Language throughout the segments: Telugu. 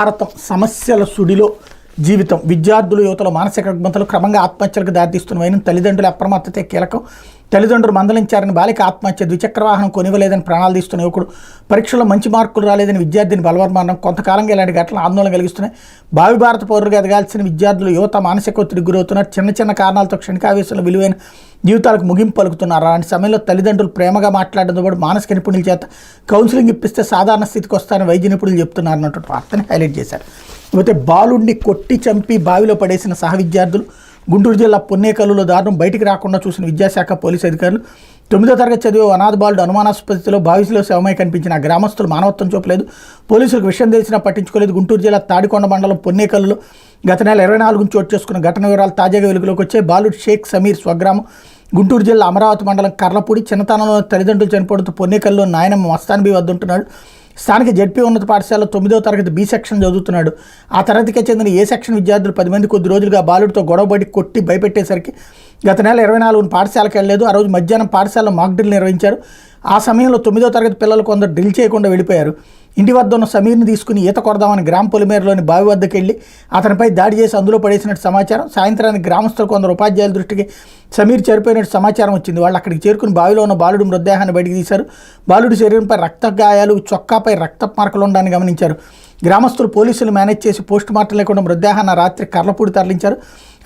భారతం సమస్యల సుడిలో జీవితం విద్యార్థులు యువతలో మానసిక రుగ్మతలు క్రమంగా ఆత్మహత్యలకు దారితీస్తున్న వైనం తల్లిదండ్రుల అప్రమత్తతే కీలకం. తల్లిదండ్రులు మందలించారని బాలిక ఆత్మహత్య, ద్విచక్ర వాహనం కొనివ్వలేదని ప్రాణాలు తీస్తున్న యువకుడు, పరీక్షల్లో మంచి మార్కులు రాలేదని విద్యార్థిని బలవర్మానం. కొంతకాలంగా ఇలాంటి ఘటనలు ఆందోళన కలిగిస్తున్నాయి. భావి భారత పౌరులుగా ఎదగాల్సిన విద్యార్థులు యువత మానసిక ఒత్తిడికి గురవుతున్నారు. చిన్న చిన్న కారణాలతో క్షణికావేశంలో విలువైన జీవితాలకు ముగింపు పలుకుతున్నారు. అలాంటి సమయంలో తల్లిదండ్రులు ప్రేమగా మాట్లాడడంతో పాటు మానసిక నిపుణుల చేత కౌన్సిలింగ్ ఇప్పిస్తే సాధారణ స్థితికి వస్తారని వైద్య నిపుణులు చెప్తున్నారు అన్నటువంటి వార్తని హైలైట్ చేశారు. అయితే బాలుడిని కొట్టి చంపి బావిలో పడేసిన సహ విద్యార్థులు, గుంటూరు జిల్లా పొన్నేకల్లులో దారుణం బయటికి రాకుండా చూసిన విద్యాశాఖ పోలీసు అధికారులు. 9వ తరగతి చదివే అనాథ బాలుడు అనుమానాస్పదలో బావిలో శవమై కనిపించిన గ్రామస్తులు మానవత్వం చూపలేదు. పోలీసులకు విషయం తెలిసినా పట్టించుకోలేదు. గుంటూరు జిల్లా తాడికొండ మండలం పొన్నేకల్లులో గత నెల 24 చోటు చేసుకున్న ఘటన వివరాలు తాజాగా వెలుగులోకి వచ్చాయి. బాలుడు షేక్ సమీర్ స్వగ్రామం గుంటూరు జిల్లా అమరావతి మండలం కర్లపూడి. చిన్నతనంలో తల్లిదండ్రులు చనిపోవడంతో పొన్నేకల్లో నాయనమ్మ మస్తాన్బీ వద్ద ఉంటున్నాడు. స్థానిక జడ్పీ ఉన్నత పాఠశాలలో 9వ తరగతి బి సెక్షన్ చదువుతున్నాడు. ఆ తరగతికి చెందిన ఏ సెక్షన్ విద్యార్థులు 10 మంది కొద్ది రోజులుగా బాలుడితో గొడవబడి కొట్టి భయపెట్టేసరికి గత నెల 24 పాఠశాలకు వెళ్ళలేదు. ఆ రోజు మధ్యాహ్నం పాఠశాలలో మాక్ డ్రిల్ నిర్వహించారు. ఆ సమయంలో 9వ తరగతి పిల్లలు కొందరు డ్రిల్ చేయకుండా వెళ్ళిపోయారు. ఇంటి వద్ద ఉన్న సమీర్ని తీసుకుని ఈత కొడదామని గ్రామ పొలిమేరలోని బావి వద్దకు వెళ్ళి అతనిపై దాడి చేసి అందులో పడేసినట్టు సమాచారం. సాయంత్రానికి గ్రామస్తులు కొందరు ఉపాధ్యాయుల దృష్టికి సమీర్ చనిపోయినట్టు సమాచారం వచ్చింది. వాళ్ళు అక్కడికి చేరుకుని బావిలో ఉన్న బాలుడు మృతదేహాన్ని బయటికి తీశారు. బాలుడి శరీరంపై రక్త గాయాలు, చొక్కాపై రక్త మార్కలు ఉండడాన్ని గమనించారు. గ్రామస్తులు పోలీసులు మేనేజ్ చేసి పోస్ట్ మార్టం లేకుండా మృతదేహాన్ని రాత్రి కర్లపూడి తరలించారు.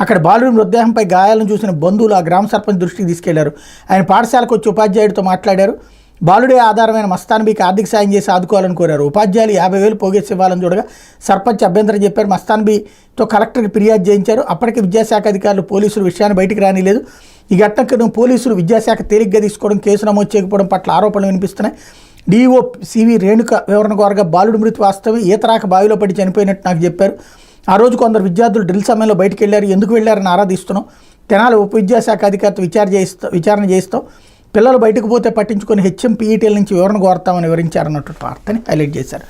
అక్కడ బాలుడి మృతదేహంపై గాయాలను చూసిన బంధువులు ఆ గ్రామ సర్పంచ్ దృష్టికి తీసుకెళ్లారు. ఆయన పాఠశాలకు వచ్చి ఉపాధ్యాయుడితో మాట్లాడారు. బాలుడే ఆధారమైన మస్తాన్బీకి ఆర్థిక సాయం చేసి ఆదుకోవాలని కోరారు. ఉపాధ్యాయులు 50,000 పోగేసి ఇవ్వాలని చూడగా సర్పంచ్ అభ్యంతరం చెప్పారు. మస్తాన్బీతో కలెక్టర్కి ఫిర్యాదు చేయించారు. అప్పటికి విద్యాశాఖ అధికారులు పోలీసులు విషయాన్ని బయటికి రానిలేదు. ఈ ఘటనకు పోలీసులు విద్యాశాఖ తేలిగ్గా తీసుకోవడం, కేసు నమోదు చేయకపోవడం పట్ల ఆరోపణలు వినిపిస్తున్నాయి. డిఓ సివి రేణుక వివరణ కోరగా బాలుడి మృతి వాస్తవం, ఈతరాక బావిలో పడి చనిపోయినట్టు నాకు చెప్పారు. ఆ రోజు కొందరు విద్యార్థులు డ్రిల్ సమయంలో బయటికి వెళ్ళారు. ఎందుకు వెళ్ళారని ఆరాధిస్తున్నాం. తెనాలి ఉప విద్యాశాఖ అధికారితో విచారణ చేయిస్తాం. పిల్లలు బయటకు పోతే పట్టించుకొని హెచ్ఎంపీఈటీల నుంచి వివరణ కోరతామని వివరించారన్నట్టు వార్తని హైలైట్ చేశారు.